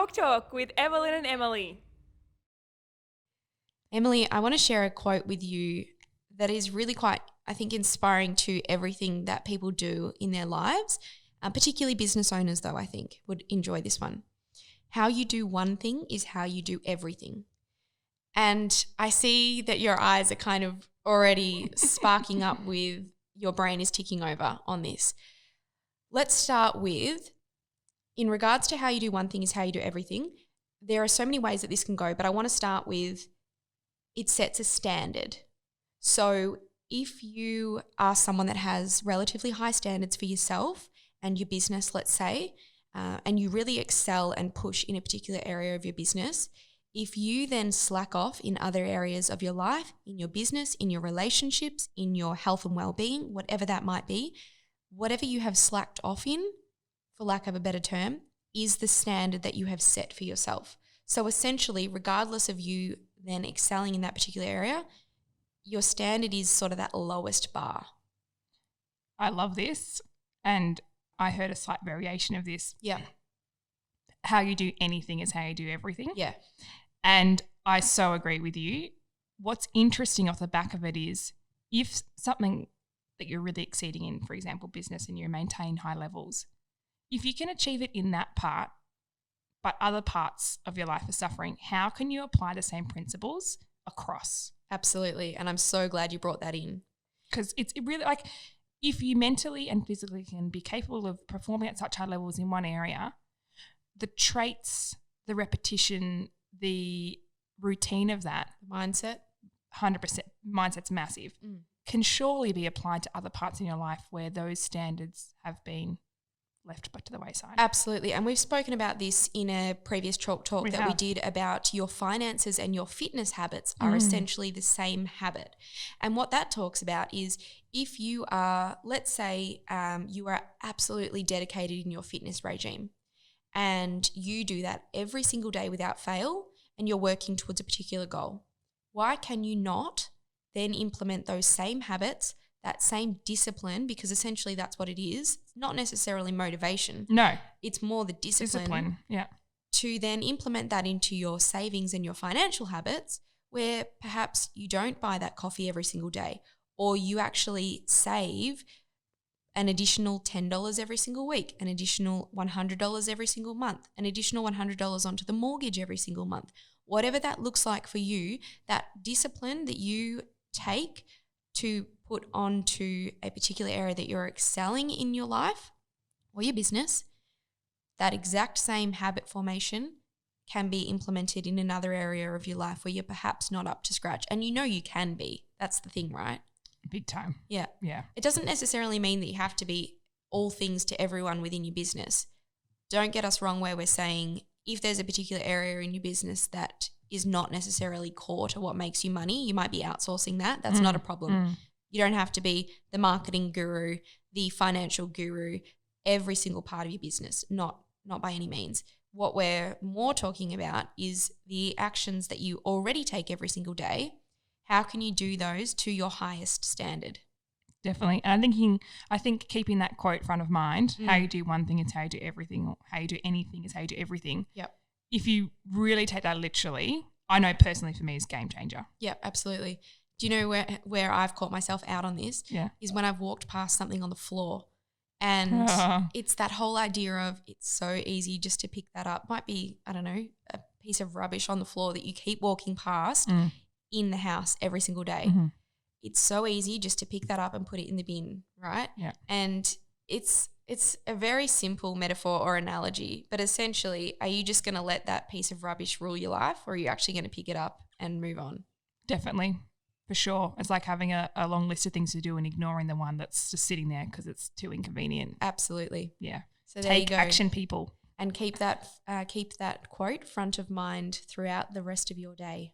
Talk with Evelyn and Emily. Emily, I want to share a quote with you that is really quite, I think, inspiring to everything that people do in their lives, particularly business owners, though, I think, would enjoy this one. How you do one thing is how you do everything. And I see that your eyes are kind of already sparking up with your brain is ticking over on this. Let's start with, in regards to how you do one thing is how you do everything, there are so many ways that this can go, but I want to start with it sets a standard. So if you are someone that has relatively high standards for yourself and your business, let's say, and you really excel and push in a particular area of your business, if you then slack off in other areas of your life, in your business, in your relationships, in your health and well-being, whatever that might be, whatever you have slacked off in, for lack of a better term, is the standard that you have set for yourself. So essentially, regardless of you then excelling in that particular area, your standard is sort of that lowest bar. I love this. And I heard a slight variation of this. Yeah. How you do anything is how you do everything. Yeah. And I so agree with you. What's interesting off the back of it is if something that you're really exceeding in, for example, business, and you maintain high levels, if you can achieve it in that part, but other parts of your life are suffering, how can you apply the same principles across? Absolutely. And I'm so glad you brought that in. Because it really, like, if you mentally and physically can be capable of performing at such high levels in one area, the traits, the repetition, the routine of that, Mindset. 100%, mindset's massive, can surely be applied to other parts in your life where those standards have been left but to the wayside. Absolutely. And we've spoken about this in a previous Chalk Talk we did about your finances and your fitness habits are essentially the same habit. And what that talks about is if you are, let's say you are absolutely dedicated in your fitness regime and you do that every single day without fail and you're working towards a particular goal, why can you not then implement those same habits, that same discipline, because essentially that's what it is. It's not necessarily motivation. No. It's more the discipline. Yeah. To then implement that into your savings and your financial habits where perhaps you don't buy that coffee every single day or you actually save an additional $10 every single week, an additional $100 every single month, an additional $100 onto the mortgage every single month. Whatever that looks like for you, that discipline that you take to put onto a particular area that you're excelling in your life or your business, that exact same habit formation can be implemented in another area of your life where you're perhaps not up to scratch. And you know you can be. That's the thing, right? Big time. Yeah. Yeah. It doesn't necessarily mean that you have to be all things to everyone within your business. Don't get us wrong where we're saying if there's a particular area in your business that is not necessarily core to what makes you money, you might be outsourcing that. That's not a problem. You don't have to be the marketing guru, the financial guru, every single part of your business, not by any means. What we're more talking about is the actions that you already take every single day. How can you do those to your highest standard? Definitely. And I think keeping that quote front of mind, how you do one thing is how you do everything, or how you do anything is how you do everything. Yep. If you really take that literally, I know personally for me it's game changer. Yeah, absolutely. Do you know where I've caught myself out on this? Yeah. Is when I've walked past something on the floor and it's that whole idea of it's so easy just to pick that up. Might be, I don't know, a piece of rubbish on the floor that you keep walking past in the house every single day. It's so easy just to pick that up and put it in the bin, right? Yeah. And it's a very simple metaphor or analogy, but essentially, are you just going to let that piece of rubbish rule your life or are you actually going to pick it up and move on? Definitely. For sure. It's like having a long list of things to do and ignoring the one that's just sitting there because it's too inconvenient. Absolutely. Yeah. So there you Take go. action, people. And keep that quote front of mind throughout the rest of your day.